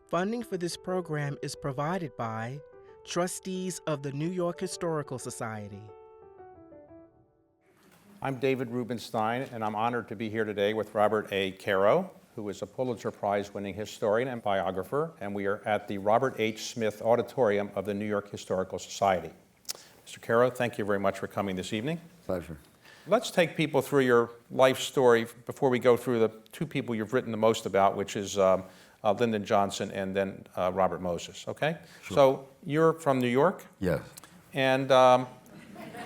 Funding for this program is provided by trustees of the New York Historical Society. I'm David Rubenstein, and I'm honored to be here today with Robert A. Caro, who is a Pulitzer Prize winning historian and biographer, and we are at the Robert H. Smith Auditorium of the New York Historical Society. Mr. Caro, thank you very much for coming this evening. Pleasure. Let's take people through your life story before we go through the two people you've written the most about, which is Lyndon Johnson and then Robert Moses, okay? Sure. So you're from New York? Yes. And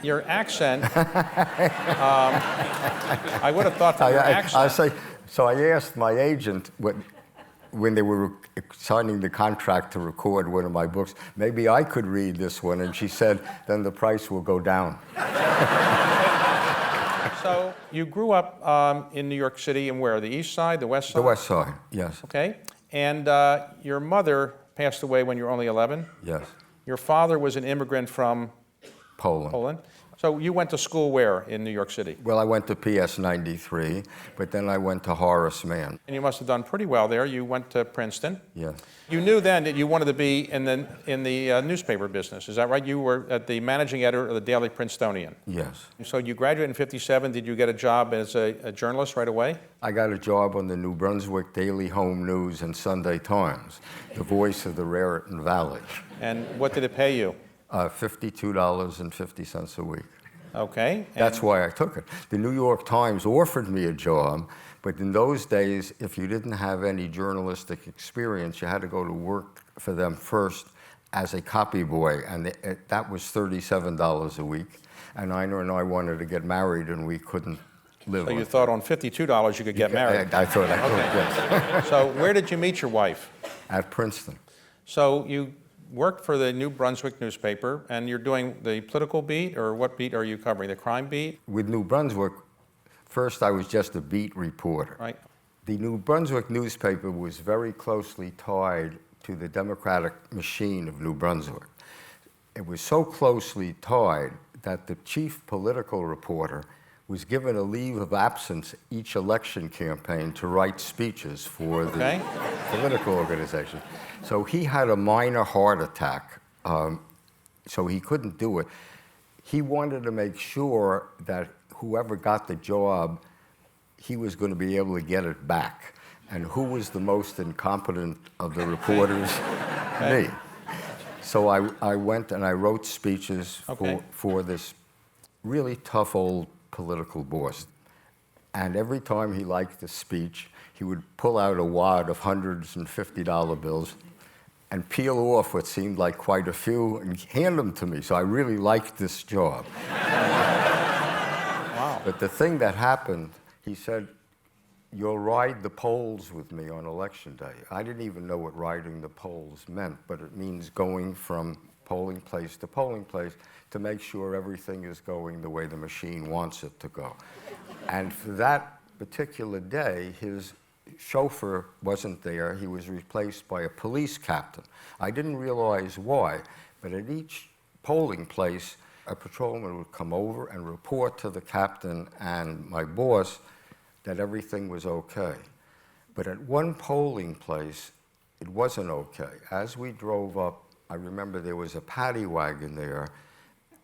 your accent, I would have thought from your accent. So I asked my agent when they were signing the contract to record one of my books, maybe I could read this one, and she said, then the price will go down. So you grew up in New York City, and where? The East Side, the West Side? The West Side, yes. Okay. And your mother passed away when you were only 11? Yes. Your father was an immigrant from Poland. So you went to school where in New York City? Well, I went to PS 93, but then I went to Horace Mann. And you must have done pretty well there. You went to Princeton. Yes. You knew then that you wanted to be in the newspaper business. Is that right? You were at the managing editor of the Daily Princetonian. Yes. So you graduated in '57. Did you get a job as a journalist right away? I got a job on the New Brunswick Daily Home News and Sunday Times, the voice of the Raritan Valley. And what did it pay you? $52.50 a week. Okay. That's why I took it. The New York Times offered me a job, but in those days, if you didn't have any journalistic experience, you had to go to work for them first as a copy boy, and that was $37 a week. And Ina and I wanted to get married, and we couldn't live So on you thought on $52 you could get married? I thought I could, yes. So where did you meet your wife? At Princeton. So you worked for the New Brunswick newspaper, and you're doing the political beat, or what beat are you covering? The crime beat? With New Brunswick, first I was just a beat reporter. Right. The New Brunswick newspaper was very closely tied to the Democratic machine of New Brunswick. It was so closely tied that the chief political reporter was given a leave of absence each election campaign to write speeches for the political organization. So he had a minor heart attack, so he couldn't do it. He wanted to make sure that whoever got the job, he was going to be able to get it back. And who was the most incompetent of the reporters? Me. So I went and I wrote speeches for this really tough old political boss. And every time he liked the speech, he would pull out a wad of hundreds and $50 bills and peel off what seemed like quite a few and hand them to me. So I really liked this job. Wow. But the thing that happened, he said, you'll ride the polls with me on election day. I didn't even know what riding the polls meant, but it means going from polling place to polling place to make sure everything is going the way the machine wants it to go. And for that particular day, his chauffeur wasn't there. He was replaced by a police captain. I didn't realize why, but at each polling place, a patrolman would come over and report to the captain and my boss that everything was okay. But at one polling place, it wasn't okay. As we drove up, I remember there was a paddy wagon there,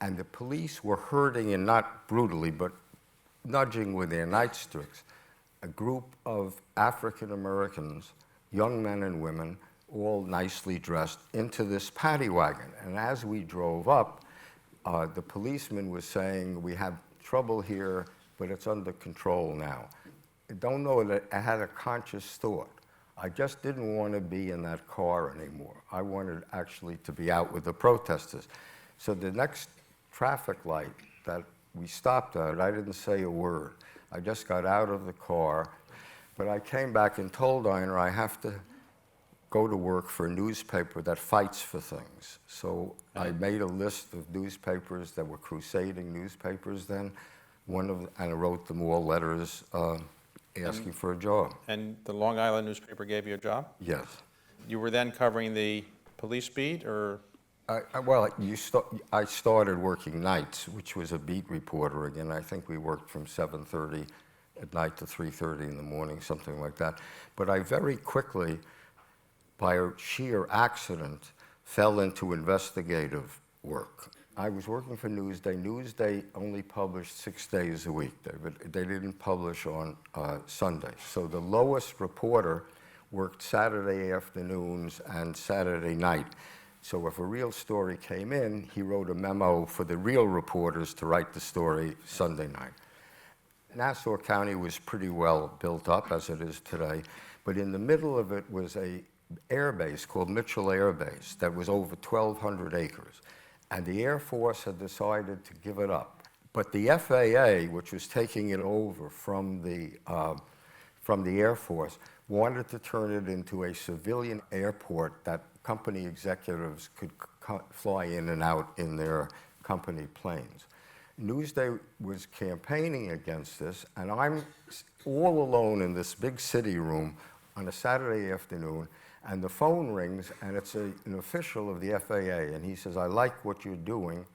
and the police were herding in, not brutally, but nudging with their nightsticks, a group of African Americans, young men and women, all nicely dressed, into this paddy wagon. And as we drove up, the policeman was saying, we have trouble here, but it's under control now. I don't know that I had a conscious thought. I just didn't want to be in that car anymore. I wanted actually to be out with the protesters. So the next traffic light that we stopped at, I didn't say a word. I just got out of the car, but I came back and told Ina I have to go to work for a newspaper that fights for things. So I made a list of newspapers that were crusading newspapers then, and I wrote them all letters asking for a job. And the Long Island newspaper gave you a job? Yes. You were then covering the police beat, or? I started working nights, which was a beat reporter again. I think we worked from 7:30 at night to 3:30 in the morning, something like that. But I very quickly by a sheer accident, fell into investigative work. I was working for Newsday. Newsday only published 6 days a week. They didn't publish on Sunday. So the lowest reporter worked Saturday afternoons and Saturday night. So if a real story came in, he wrote a memo for the real reporters to write the story Sunday night. Nassau County was pretty well built up, as it is today, but in the middle of it was a air base called Mitchell Air Base that was over 1,200 acres. And the Air Force had decided to give it up. But the FAA, which was taking it over from the Air Force, wanted to turn it into a civilian airport that company executives could fly in and out in their company planes. Newsday was campaigning against this, and I'm all alone in this big city room on a Saturday afternoon, and the phone rings, and it's an official of the FAA, and he says, I like what you're doing,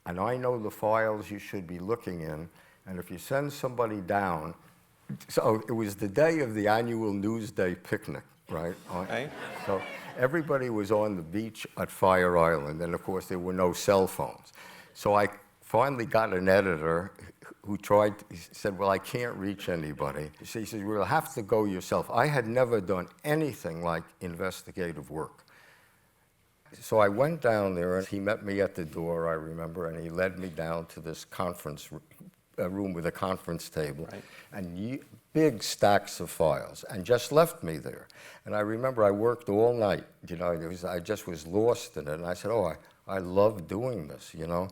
and I know the files you should be looking in, and if you send somebody down, so it was the day of the annual Newsday picnic, right? Okay. So everybody was on the beach at Fire Island, and of course there were no cell phones. So I finally got an editor who he said, well, I can't reach anybody. So he said, you'll have to go yourself. I had never done anything like investigative work. So I went down there, and he met me at the door, I remember, and he led me down to this conference room with a conference table, right, and big stacks of files, and just left me there. And I remember I worked all night, you know, I just was lost in it, and I said, oh, I love doing this, you know.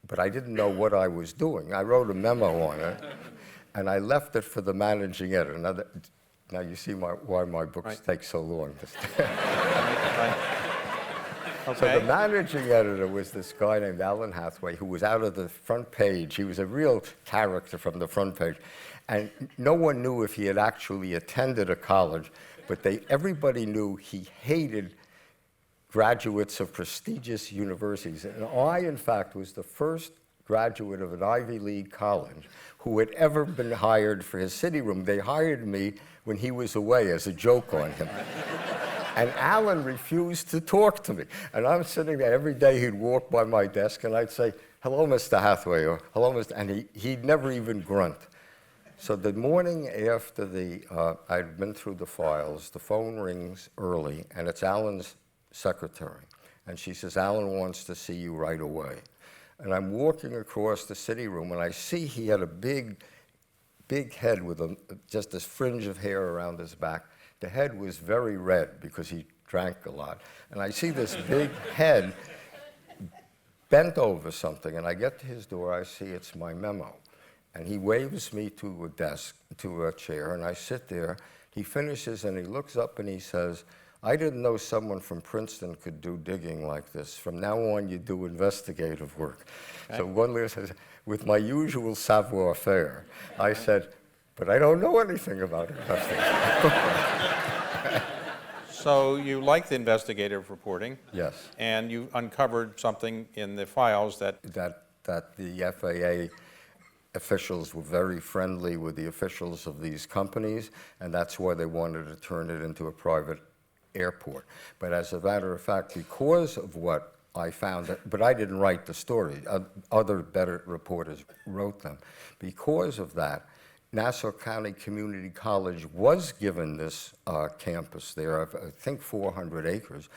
But I didn't know what I was doing. I wrote a memo on it, and I left it for the managing editor. Now you see why my books right, take so long. Right. Okay. So the managing editor was this guy named Alan Hathaway, who was out of the front page. He was a real character from the front page. And no one knew if he had actually attended a college, but everybody knew he hated graduates of prestigious universities. And I, in fact, was the first graduate of an Ivy League college who had ever been hired for his city room. They hired me when he was away as a joke on him. And Alan refused to talk to me. And I'm sitting there every day, he'd walk by my desk, and I'd say, hello, Mr. Hathaway, or hello, Mr. And he'd never even grunt. So the morning after I'd been through the files, the phone rings early, and it's Alan's secretary. And she says, Alan wants to see you right away. And I'm walking across the city room, and I see he had a big head with just this fringe of hair around his back. The head was very red because he drank a lot. And I see this big head bent over something, and I get to his door, I see it's my memo. And he waves me to a chair, and I sit there. He finishes, and he looks up, and he says, I didn't know someone from Princeton could do digging like this. From now on, you do investigative work. Okay. So one layer says, with my usual savoir-faire, I said, but I don't know anything about investigation. So you liked the investigative reporting. Yes. And you uncovered something in the files that the FAA officials were very friendly with the officials of these companies, and that's why they wanted to turn it into a private airport. But as a matter of fact, because of what I found, but I didn't write the story, other better reporters wrote them. Because of that, Nassau County Community College was given this campus there of, I think, 400 acres.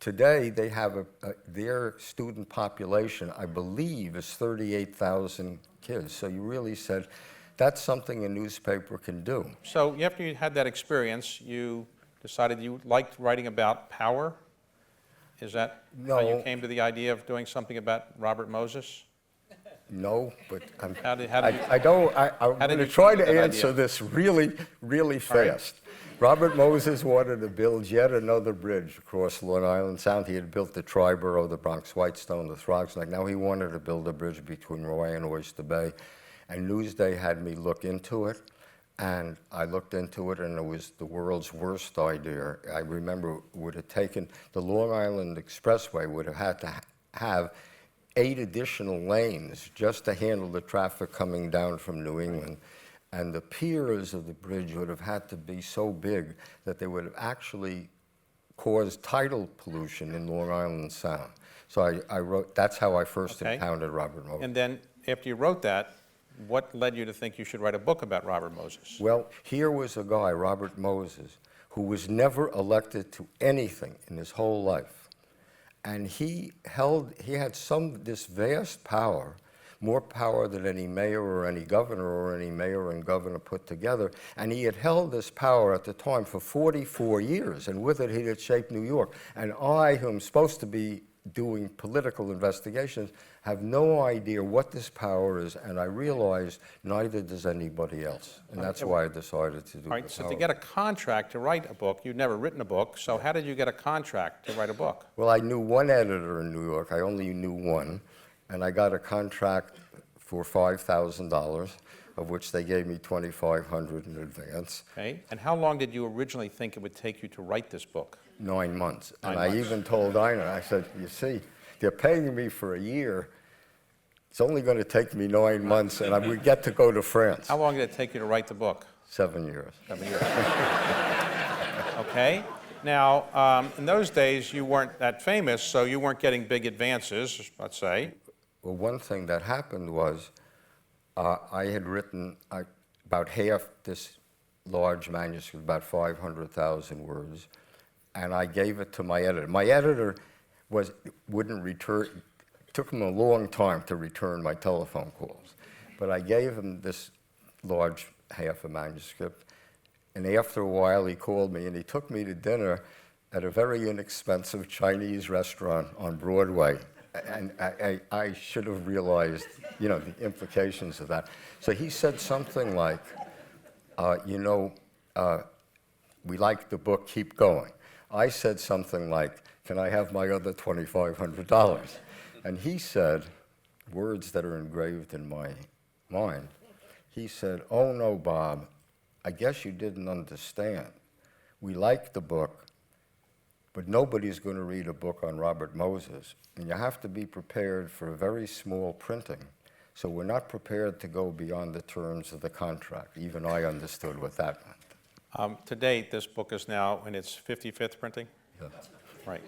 Today, they have their student population, I believe, is 38,000 kids. So you really said, that's something a newspaper can do. So after you had that experience, you decided you liked writing about power? Is that how you came to the idea of doing something about Robert Moses? No, but I'm going to try to answer this really, really fast. Right. Robert Moses wanted to build yet another bridge across Long Island Sound. He had built the Triborough, the Bronx Whitestone, the Throgs Neck. Now he wanted to build a bridge between Roy and Oyster Bay. And Newsday had me look into it. And I looked into it, and it was the world's worst idea. I remember it would have taken, the Long Island Expressway would have had to have 8 additional lanes just to handle the traffic coming down from New England. And the piers of the bridge would have had to be so big that they would have actually caused tidal pollution in Long Island Sound. So I wrote, that's how I first Okay. encountered Robert Moses. And then, after you wrote that, what led you to think you should write a book about Robert Moses? Well, here was a guy, Robert Moses, who was never elected to anything in his whole life. And he had this vast power, more power than any mayor or any governor or any mayor and governor put together. And he had held this power at the time for 44 years. And with it, he had shaped New York. And I, who am supposed to be doing political investigations, have no idea what this power is, and I realized neither does anybody else. And that's why I decided to do All right, the so power. to get a contract to write a book, you'd never written a book, so how did you get a contract to write a book? Well, I knew one editor in New York. I only knew one. And I got a contract for $5,000, of which they gave me $2,500 in advance. Okay, and how long did you originally think it would take you to write this book? 9 months. 9 And months. I even told Ina, I said, you see, they're paying me for a year. It's only going to take me 9 months, and I would get to go to France. How long did it take you to write the book? 7 years. 7 years. Okay. Now, in those days, you weren't that famous, so you weren't getting big advances, let's say. Well, one thing that happened was I had written about half this large manuscript, about 500,000 words, and I gave it to my editor. My editor wouldn't return. It took him a long time to return my telephone calls, but I gave him this large half a manuscript, and after a while he called me and he took me to dinner at a very inexpensive Chinese restaurant on Broadway. And I should have realized, the implications of that. So he said something like, we like the book, keep going. I said something like, can I have my other $2,500? And he said, words that are engraved in my mind, he said, oh no, Bob, I guess you didn't understand. We like the book, but nobody's going to read a book on Robert Moses, and you have to be prepared for a very small printing. So we're not prepared to go beyond the terms of the contract. Even I understood what that meant. To date, this book is now in its 55th printing? Yeah. Right.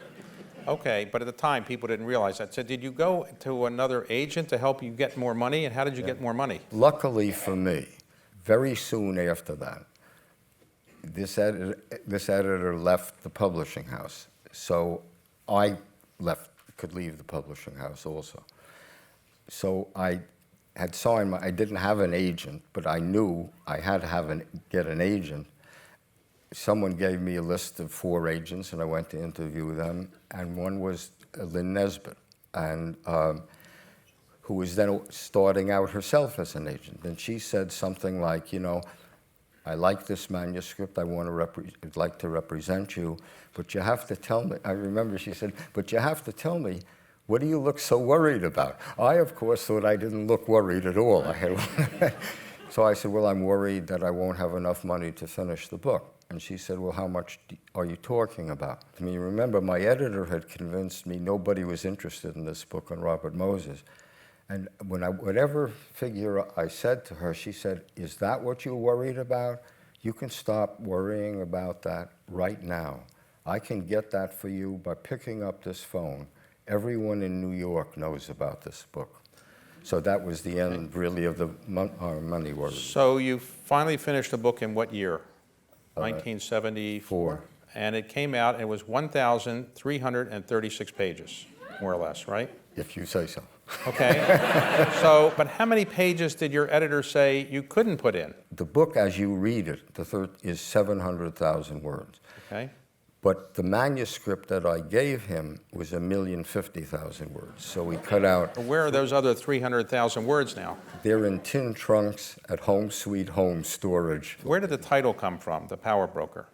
Okay, but at the time, people didn't realize that. So did you go to another agent to help you get more money, and how did you get more money? Luckily for me, very soon after that, this editor left the publishing house. So I could leave the publishing house also. So I had signed I didn't have an agent, but I knew I had to get an agent. Someone gave me a list of 4 agents, and I went to interview them, and one was Lynn Nesbitt, and who was then starting out herself as an agent. And she said something like, I like this manuscript, I'd like to represent you, but you have to tell me, I remember she said, but you have to tell me, what do you look so worried about? I, of course, thought I didn't look worried at all. So I said, well, I'm worried that I won't have enough money to finish the book. And she said, well, how much are you talking about? I mean, remember, my editor had convinced me nobody was interested in this book on Robert Moses. And whatever figure I said to her, she said, is that what you're worried about? You can stop worrying about that right now. I can get that for you by picking up this phone. Everyone in New York knows about this book. So that was the end, really, of the money worries. So you finally finished the book in what year? 1974? And it came out, and it was 1,336 pages, more or less, right? If you say so. Okay. So, but how many pages did your editor say you couldn't put in? The book, as you read it, is 700,000 words. Okay. But the manuscript that I gave him was 1,050,000 words. So we cut out. Where are those other 300,000 words now? They're in tin trunks at Home Sweet Home storage. Where did the title come from, The Power Broker?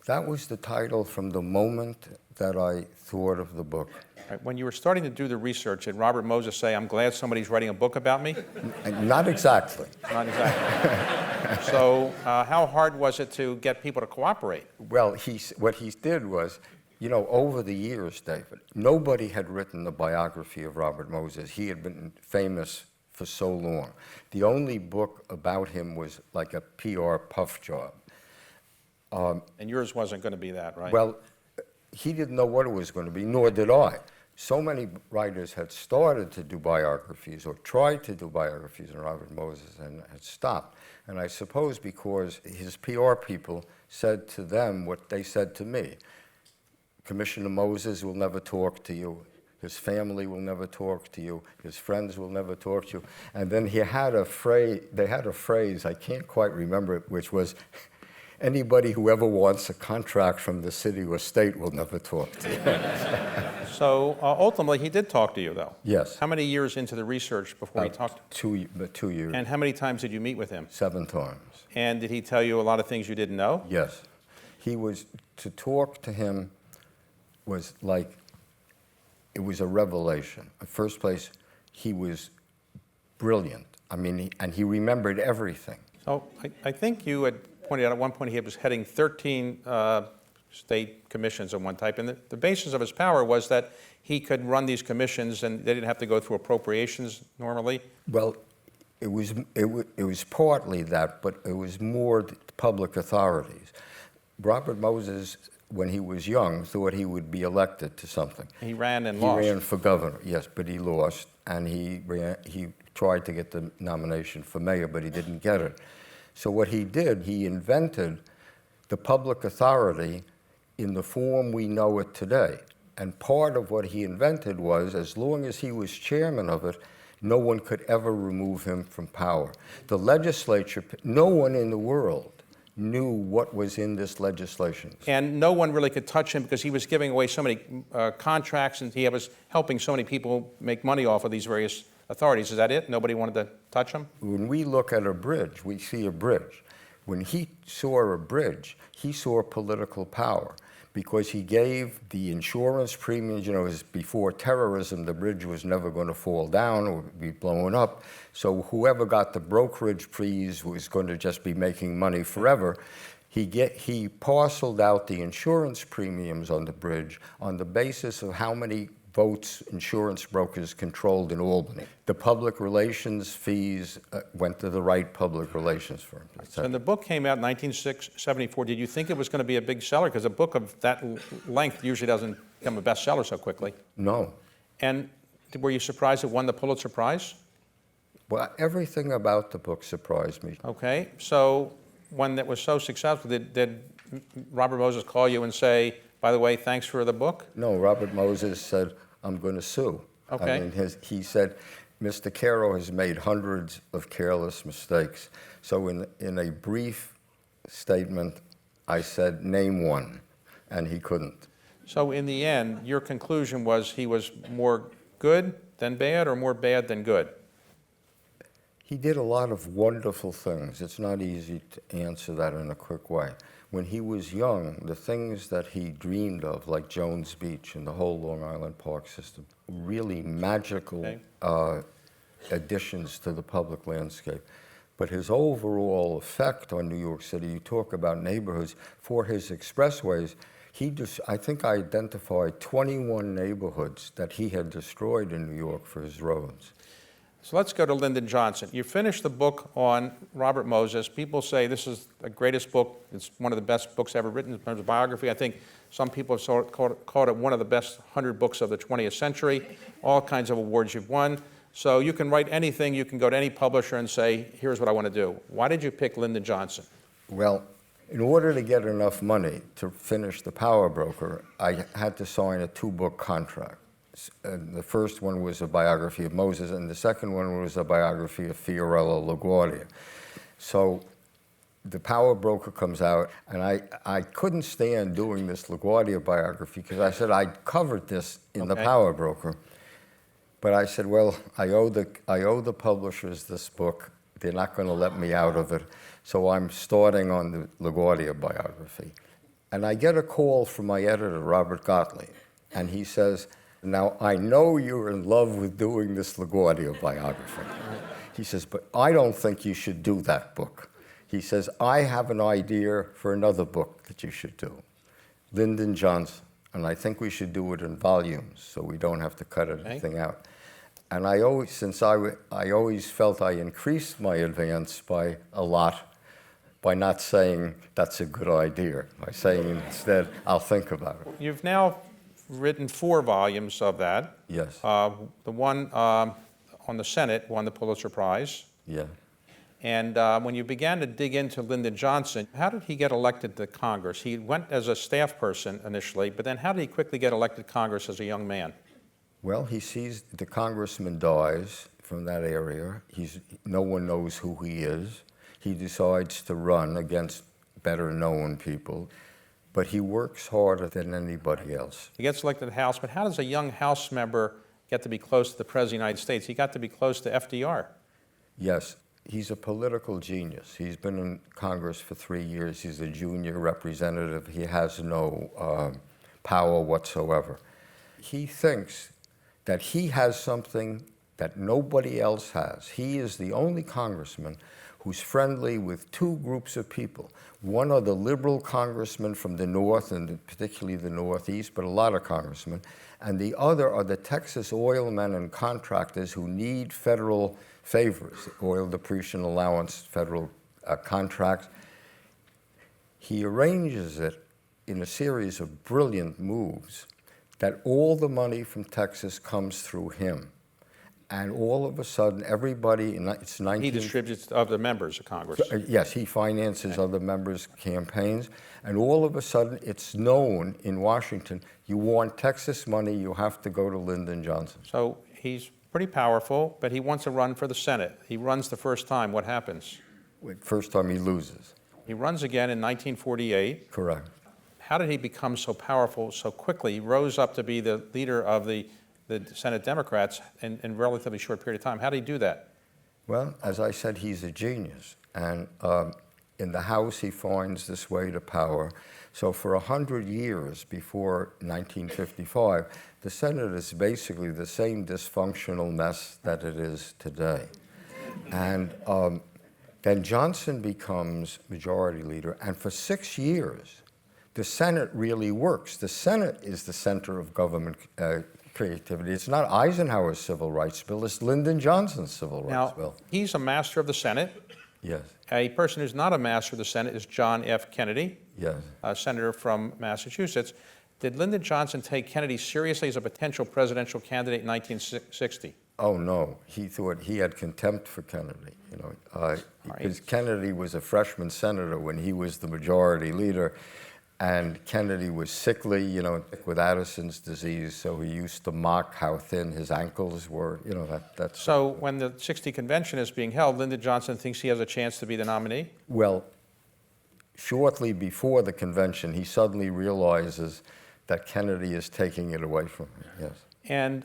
That was the title from the moment that I thought of the book. Right. When you were starting to do the research, did Robert Moses say, I'm glad somebody's writing a book about me? Not exactly. Not exactly. So how hard was it to get people to cooperate? Well, what he did was, over the years, David, nobody had written a biography of Robert Moses. He had been famous for so long. The only book about him was like a PR puff job. And yours wasn't going to be that, right? Well, he didn't know what it was going to be, nor did I. So many writers had started to do biographies or tried to do biographies on Robert Moses and had stopped. And I suppose because his PR people said to them what they said to me. Commissioner Moses will never talk to you. His family will never talk to you. His friends will never talk to you. And then he had a phrase, they had a phrase, I can't quite remember it, which was, anybody who ever wants a contract from the city or state will never talk to you. So ultimately, he did talk to you, though. Yes. How many years into the research before he talked? 2 years. And how many times did you meet with him? 7 times. And did he tell you a lot of things you didn't know? Yes. He was, to talk to him was like, it was a revelation. In the first place, he was brilliant. I mean, and he remembered everything. So I think you had pointed out at one point he was heading 13 state commissions of one type, and the basis of his power was that he could run these commissions and they didn't have to go through appropriations normally. Well, it was partly that, but it was more the public authorities. Robert Moses, when he was young, thought he would be elected to something. He ran and lost. He ran for governor, yes, but he lost, and he tried to get the nomination for mayor, but he didn't get it. So what he did, he invented the public authority in the form we know it today. And part of what he invented was, as long as he was chairman of it, no one could ever remove him from power. The legislature, no one in the world knew what was in this legislation. And no one really could touch him because he was giving away so many contracts and he was helping so many people make money off of these various authorities. Is that it? Nobody wanted to touch him? When we look at a bridge, we see a bridge. When he saw a bridge, he saw political power because he gave the insurance premiums. You know, as before terrorism, the bridge was never going to fall down or be blown up. So whoever got the brokerage fees was going to just be making money forever. He parceled out the insurance premiums on the bridge on the basis of how many votes insurance brokers controlled in Albany. The public relations fees went to the right public relations firms. So when the book came out in 1974, did you think it was going to be a big seller? Because a book of that length usually doesn't become a bestseller so quickly. No. And were you surprised it won the Pulitzer Prize? Well, everything about the book surprised me. Okay, so when it was so successful, did Robert Moses call you and say, by the way, thanks for the book? No, Robert Moses said, I'm going to sue. Okay. I mean, he said, Mr. Caro has made hundreds of careless mistakes. So in a brief statement, I said, name one, and he couldn't. So in the end, your conclusion was he was more good than bad or more bad than good? He did a lot of wonderful things. It's not easy to answer that in a quick way. When he was young, the things that he dreamed of, like Jones Beach and the whole Long Island Park system, really magical additions to the public landscape. But his overall effect on New York City, you talk about neighborhoods, for his expressways, I think I identified 21 neighborhoods that he had destroyed in New York for his roads. So let's go to Lyndon Johnson. You finished the book on Robert Moses. People say this is the greatest book. It's one of the best books ever written in terms of biography. I think some people have called it one of the best 100 books of the 20th century. All kinds of awards you've won. So you can write anything. You can go to any publisher and say, here's what I want to do. Why did you pick Lyndon Johnson? Well, in order to get enough money to finish The Power Broker, I had to sign a 2-book contract. The first one was a biography of Moses, and the second one was a biography of Fiorello LaGuardia. So The Power Broker comes out, and I couldn't stand doing this LaGuardia biography because I said I'd covered this in The Power Broker. But I said, well, I owe the publishers this book. They're not going to let me out of it. So I'm starting on the LaGuardia biography. And I get a call from my editor, Robert Gottlieb, and he says, now, I know you're in love with doing this LaGuardia biography. He says, but I don't think you should do that book. He says, I have an idea for another book that you should do, Lyndon Johnson, and I think we should do it in volumes so we don't have to cut anything out. And I always, since I always felt I increased my advance by a lot, by not saying that's a good idea, by saying instead, I'll think about it. You've now written 4 volumes of that. Yes. The one on the Senate won the Pulitzer Prize. Yeah. And when you began to dig into Lyndon Johnson, how did he get elected to Congress? He went as a staff person initially, but then how did he quickly get elected to Congress as a young man? Well, he sees the congressman dies from that area. No one knows who he is. He decides to run against better-known people, but he works harder than anybody else. He gets elected to the House, but how does a young House member get to be close to the President of the United States? He got to be close to FDR. Yes, he's a political genius. He's been in Congress for 3 years. He's a junior representative. He has no power whatsoever. He thinks that he has something that nobody else has. He is the only congressman who's friendly with 2 groups of people. One are the liberal congressmen from the North, and particularly the Northeast, but a lot of congressmen. And the other are the Texas oil men and contractors who need federal favors, oil depletion allowance, federal contracts. He arranges it in a series of brilliant moves that all the money from Texas comes through him. And all of a sudden, everybody, it's 19... He distributes to other members of Congress. Yes, he finances other members' campaigns. And all of a sudden, it's known in Washington, you want Texas money, you have to go to Lyndon Johnson. So he's pretty powerful, but he wants to run for the Senate. He runs the first time. What happens? First time he loses. He runs again in 1948. Correct. How did he become so powerful so quickly? He rose up to be the leader of the Senate Democrats in a relatively short period of time. How did he do that? Well, as I said, he's a genius. And in the House, he finds this way to power. So for 100 years before 1955, the Senate is basically the same dysfunctional mess that it is today. And then Johnson becomes majority leader, and for 6 years, the Senate really works. The Senate is the center of government creativity. It's not Eisenhower's civil rights bill, it's Lyndon Johnson's civil rights bill. He's a master of the Senate. Yes. A person who's not a master of the Senate is John F. Kennedy, Yes. a senator from Massachusetts. Did Lyndon Johnson take Kennedy seriously as a potential presidential candidate in 1960? Oh, no. He thought he had contempt for Kennedy, because Kennedy was a freshman senator when he was the majority leader. And Kennedy was sickly, with Addison's disease, so he used to mock how thin his ankles were, that's... So when the 60 convention is being held, Lyndon Johnson thinks he has a chance to be the nominee? Well, shortly before the convention, he suddenly realizes that Kennedy is taking it away from him, yes. And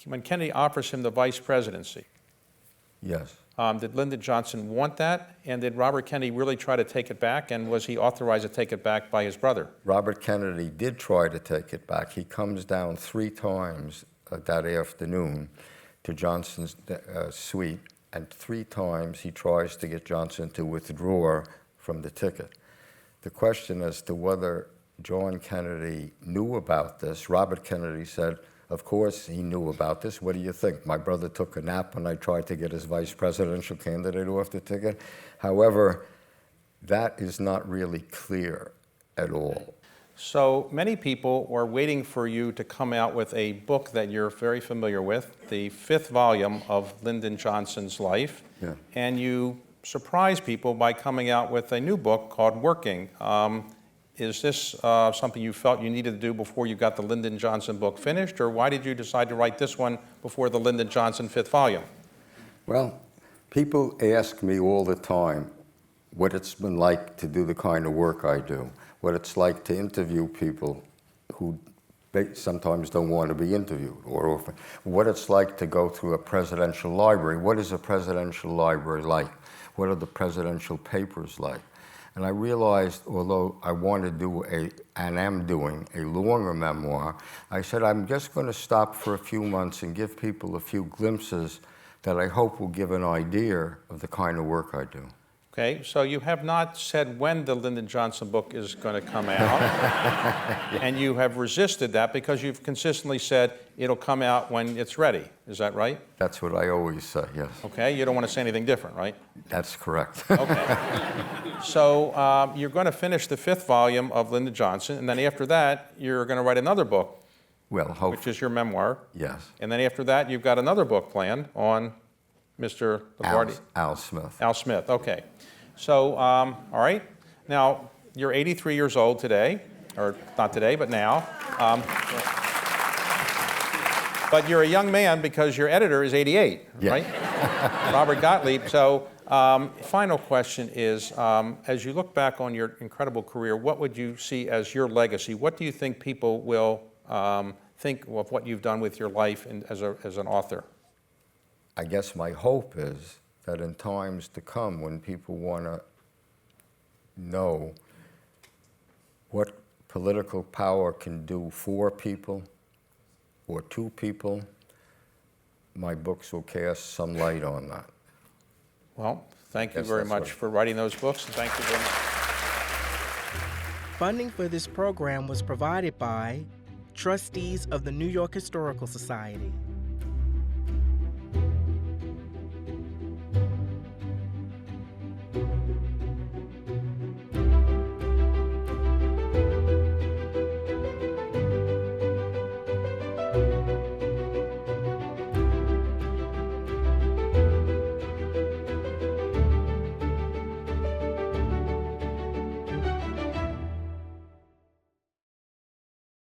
when Kennedy offers him the vice presidency, Yes. Did Lyndon Johnson want that? And did Robert Kennedy really try to take it back? And was he authorized to take it back by his brother? Robert Kennedy did try to take it back. He comes down 3 times that afternoon to Johnson's suite, and 3 times he tries to get Johnson to withdraw from the ticket. The question as to whether John Kennedy knew about this, Robert Kennedy said, of course he knew about this. What do you think? My brother took a nap when I tried to get his vice presidential candidate off the ticket. However, that is not really clear at all. So many people were waiting for you to come out with a book that you're very familiar with, the 5th volume of Lyndon Johnson's life. Yeah. And you surprised people by coming out with a new book called Working. Is this something you felt you needed to do before you got the Lyndon Johnson book finished, or why did you decide to write this one before the Lyndon Johnson 5th volume? Well, people ask me all the time what it's been like to do the kind of work I do, what it's like to interview people who sometimes don't want to be interviewed, or what it's like to go through a presidential library. What is a presidential library like? What are the presidential papers like? And I realized, although I want to do and am doing a longer memoir, I said I'm just going to stop for a few months and give people a few glimpses that I hope will give an idea of the kind of work I do. Okay, so you have not said when the Lyndon Johnson book is going to come out, and you have resisted that because you've consistently said it'll come out when it's ready. Is that right? That's what I always say, yes. Okay, you don't want to say anything different, right? That's correct. Okay. So you're going to finish the 5th volume of Lyndon Johnson, and then after that, you're going to write another book, Well, which hopefully, is your memoir. yes. And then after that, you've got another book planned on Mr. LaGuardia. Al Smith. Al Smith, okay. So, all right. Now, you're 83 years old today, or not today, but now. But you're a young man because your editor is 88, Yeah. right? Robert Gottlieb. So, final question is, as you look back on your incredible career, what would you see as your legacy? What do you think people will think of what you've done with your life as an author? I guess my hope is that in times to come, when people want to know what political power can do for people or to people, my books will cast some light on that. Well, thank you Yes, very that's much right. for writing those books, and thank you very much. Funding for this program was provided by trustees of the New York Historical Society.